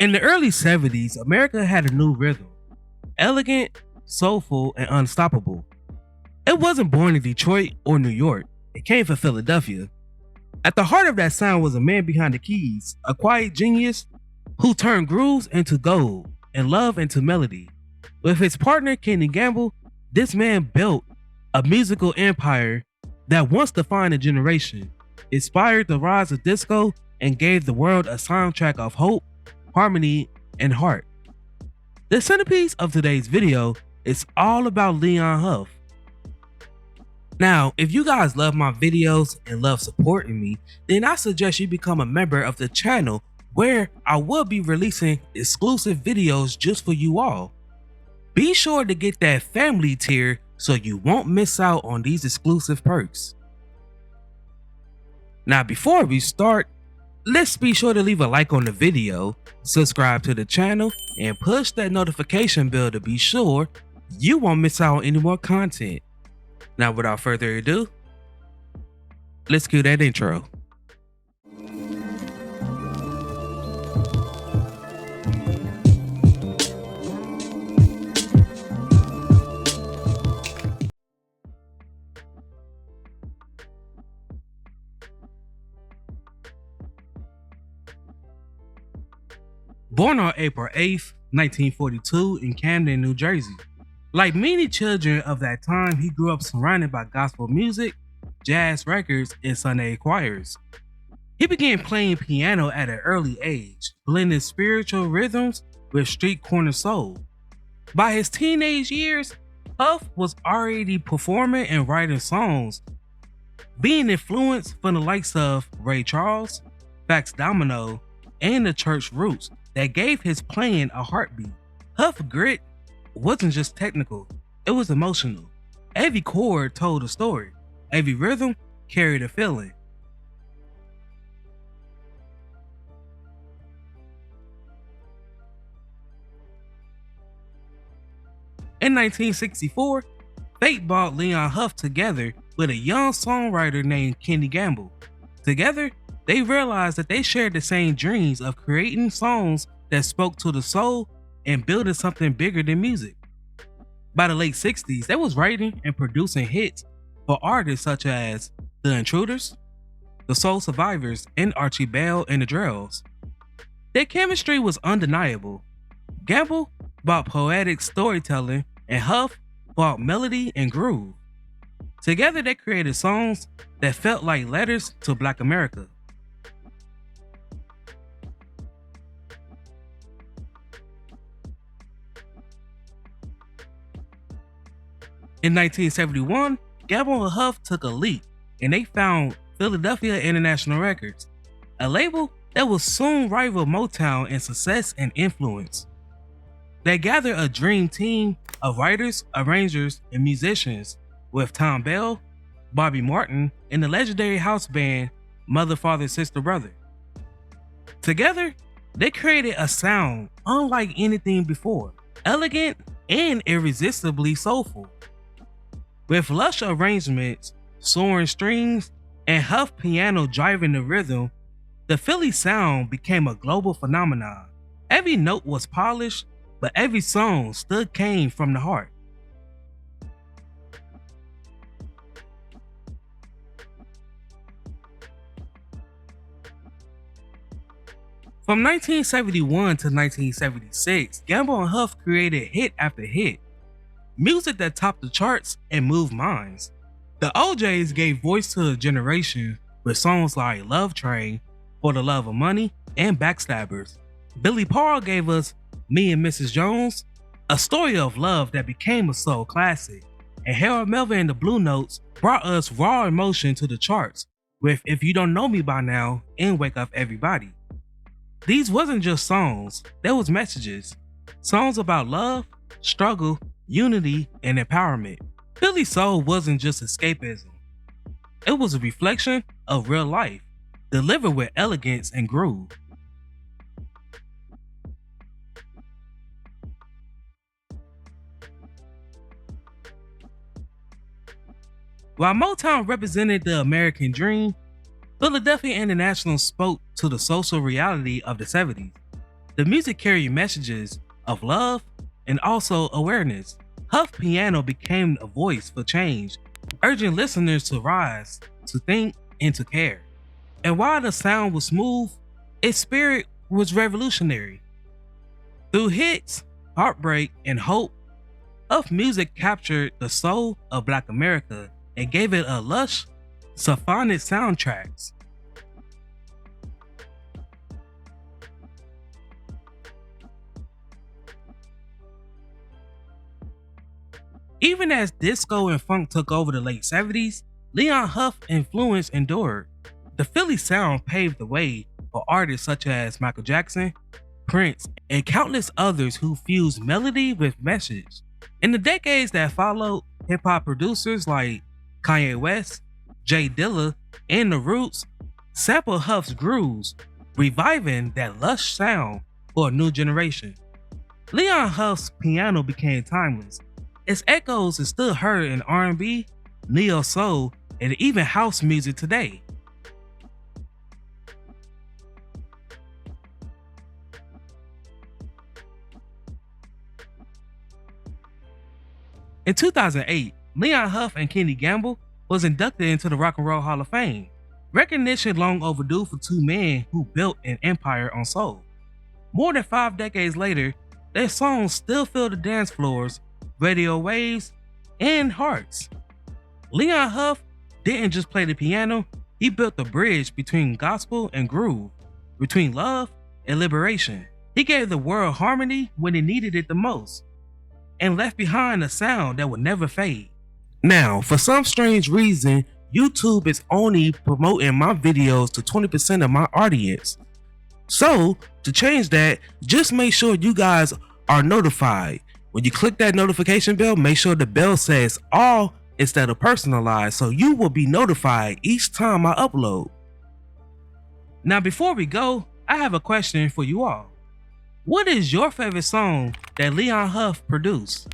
In the early 70s, America had a new rhythm, elegant, soulful, and unstoppable. It wasn't born in Detroit or New York, it came from Philadelphia. At the heart of that sound was a man behind the keys, a quiet genius who turned grooves into gold and love into melody. With his partner Kenny Gamble, this man built a musical empire that once defined a generation, inspired the rise of disco, and gave the world a soundtrack of hope, harmony, and heart. The centerpiece of today's video is all about Leon Huff. Now, if you guys love my videos and love supporting me, then I suggest you become a member of the channel where I will be releasing exclusive videos just for you all. Be sure to get that family tier so you won't miss out on these exclusive perks. Now, before we start, let's be sure to leave a like on the video, subscribe to the channel, and push that notification bell to be sure you won't miss out on any more content. Now, without further ado, let's cue that intro. Born on April 8th, 1942 in Camden, New Jersey. Like many children of that time, he grew up surrounded by gospel music, jazz records, and Sunday choirs. He began playing piano at an early age, blending spiritual rhythms with street corner soul. By his teenage years, Huff was already performing and writing songs, being influenced from the likes of Ray Charles, Fats Domino, and the Church Roots that gave his playing a heartbeat. Huff grit wasn't just technical, it was emotional. Every chord told a story, every rhythm carried a feeling. In 1964, fate brought Leon Huff together with a young songwriter named Kenny Gamble. Together, they realized that they shared the same dreams of creating songs that spoke to the soul and building something bigger than music. By the late 60s, they was writing and producing hits for artists such as The Intruders, The Soul Survivors, and Archie Bell and the Drells. Their chemistry was undeniable. Gamble brought poetic storytelling and Huff brought melody and groove. Together they created songs that felt like letters to Black America. In 1971, Gamble and Huff took a leap and they found Philadelphia International Records, a label that would soon rival MOTOWN in success and influence. They gathered a dream team of writers, arrangers, and musicians with Tom Bell, Bobby Martin, and the legendary house band Mother, Father, Sister, Brother. Together, they created a sound unlike anything before, elegant and irresistibly soulful. With lush arrangements, soaring strings, and Huff piano driving the rhythm, the Philly sound became a global phenomenon. Every note was polished, but every song came from the heart. From 1971 to 1976, Gamble and Huff created hit after hit, music that topped the charts and moved minds. The OJs gave voice to a generation with songs like Love Train, For the Love of Money, and Backstabbers. Billy Paul gave us Me and Mrs. Jones, a story of love that became a soul classic. And Harold Melvin and the Blue Notes brought us raw emotion to the charts with If You Don't Know Me By Now and Wake Up Everybody. These wasn't just songs, there was messages. Songs about love, struggle, unity, and empowerment. Philly soul wasn't just escapism. It was a reflection of real life, delivered with elegance and groove. While MOTOWN represented the American dream, Philadelphia International spoke to the social reality of the 70s. The music carried messages of love and also awareness. Huff piano became a voice for change, urging listeners to rise, to think, and to care. And while the sound was smooth, its spirit was revolutionary. Through hits, heartbreak, and hope, Huff music captured the soul of Black America and gave it a lush, symphonic soundtracks. Even as disco and funk took over the late 70s, Leon Huff's influence endured. The Philly sound paved the way for artists such as Michael Jackson, Prince, and countless others who fused melody with message. In the decades that followed, hip-hop producers like Kanye West, Jay Dilla, and The Roots sampled Huff's grooves, reviving that lush sound for a new generation. Leon Huff's piano became timeless. Its echoes are still heard in R&B, neo soul, and even house music today. In 2008, Leon Huff and Kenny Gamble was inducted into the Rock and Roll Hall of Fame, recognition long overdue for two men who built an empire on soul. More than 5 decades later, their songs still fill the dance floors, radio waves, and hearts. Leon Huff didn't just play the piano, he built the bridge between gospel and groove, between love and liberation. He gave the world harmony when it needed it the most, and left behind a sound that would never fade. Now, for some strange reason, YouTube is only promoting my videos to 20% of my audience. So, to change that, just make sure you guys are notified. When you click that notification bell, make sure the bell says all instead of personalized so you will be notified each time I upload. Now, before we go, I have a question for you all. What is your favorite song that Leon Huff produced?